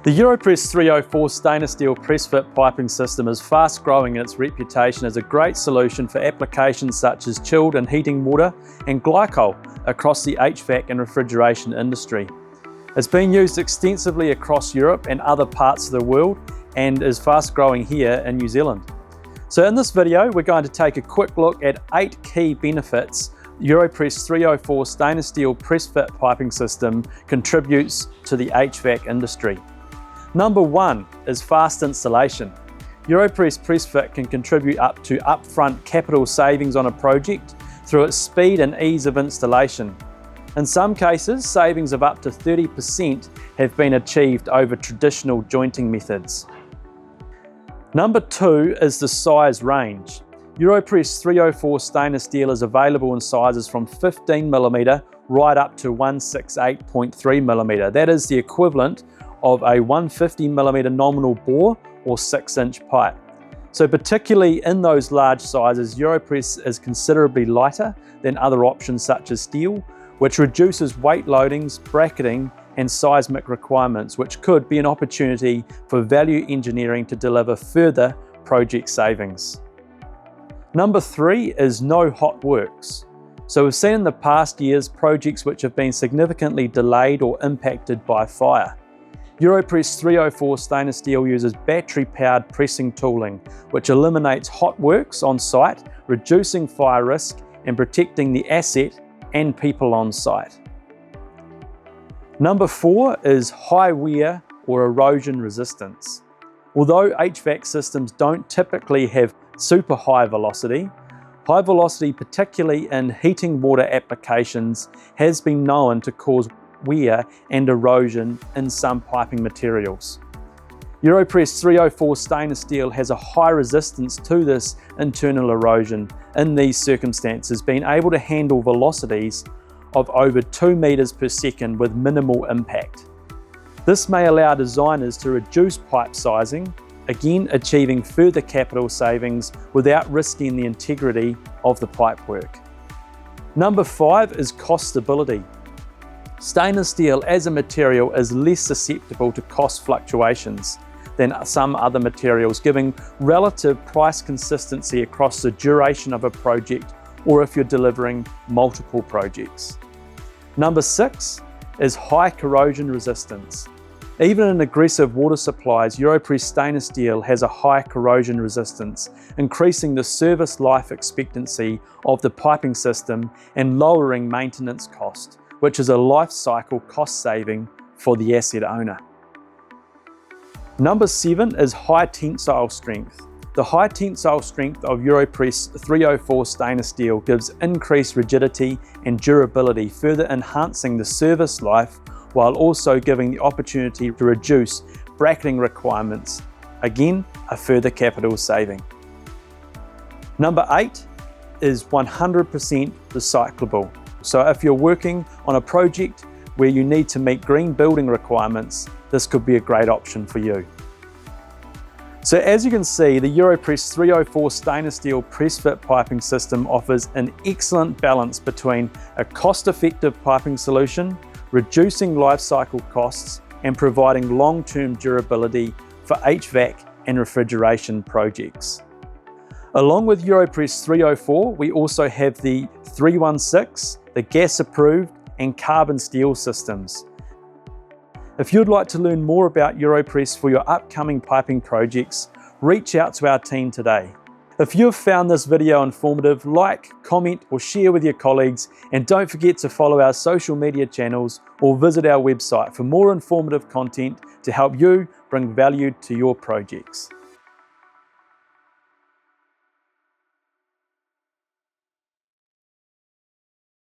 The Europress 304 stainless steel press-fit piping system is fast growing in its reputation as a great solution for applications such as chilled and heating water and glycol across the HVAC and refrigeration industry. It's been used extensively across Europe and other parts of the world and is fast growing here in New Zealand. So in this video, we're going to take a quick look at 8 key benefits the Europress 304 stainless steel press-fit piping system contributes to the HVAC industry. Number 1 is fast installation. Europress press-fit can contribute up to upfront capital savings on a project through its speed and ease of installation. In some cases, savings of up to 30% have been achieved over traditional jointing methods. Number 2 is the size range. Europress 304 stainless steel is available in sizes from 15mm right up to 168.3mm. That is the equivalent of a 150mm nominal bore or 6-inch pipe. So particularly in those large sizes, Europress is considerably lighter than other options such as steel, which reduces weight loadings, bracketing and seismic requirements, which could be an opportunity for value engineering to deliver further project savings. Number 3 is no hot works. So we've seen in the past years projects which have been significantly delayed or impacted by fire. Europress 304 stainless steel uses battery-powered pressing tooling, which eliminates hot works on site, reducing fire risk and protecting the asset and people on site. Number 4 is high wear or erosion resistance. Although HVAC systems don't typically have super high velocity, particularly in heating water applications, has been known to cause wear and erosion in some piping materials. Europress 304 stainless steel has a high resistance to this internal erosion in these circumstances, being able to handle velocities of over 2 meters per second with minimal impact. This may allow designers to reduce pipe sizing, again achieving further capital savings without risking the integrity of the pipework. Number 5 is cost stability. Stainless steel as a material is less susceptible to cost fluctuations than some other materials, giving relative price consistency across the duration of a project or if you're delivering multiple projects. Number 6 is high corrosion resistance. Even in aggressive water supplies, Europress stainless steel has a high corrosion resistance, increasing the service life expectancy of the piping system and lowering maintenance cost, which is a life cycle cost saving for the asset owner. Number 7 is high tensile strength. The high tensile strength of Europress 304 stainless steel gives increased rigidity and durability, further enhancing the service life while also giving the opportunity to reduce bracketing requirements. Again, a further capital saving. Number 8 is 100% recyclable. So if you're working on a project where you need to meet green building requirements, this could be a great option for you. So as you can see, the Europress 304 stainless steel press-fit piping system offers an excellent balance between a cost-effective piping solution, reducing life cycle costs, and providing long-term durability for HVAC and refrigeration projects. Along with Europress 304, we also have the 316, the gas-approved and carbon steel systems. If you'd like to learn more about Europress for your upcoming piping projects, reach out to our team today. If you've found this video informative, like, comment or share with your colleagues, and don't forget to follow our social media channels or visit our website for more informative content to help you bring value to your projects.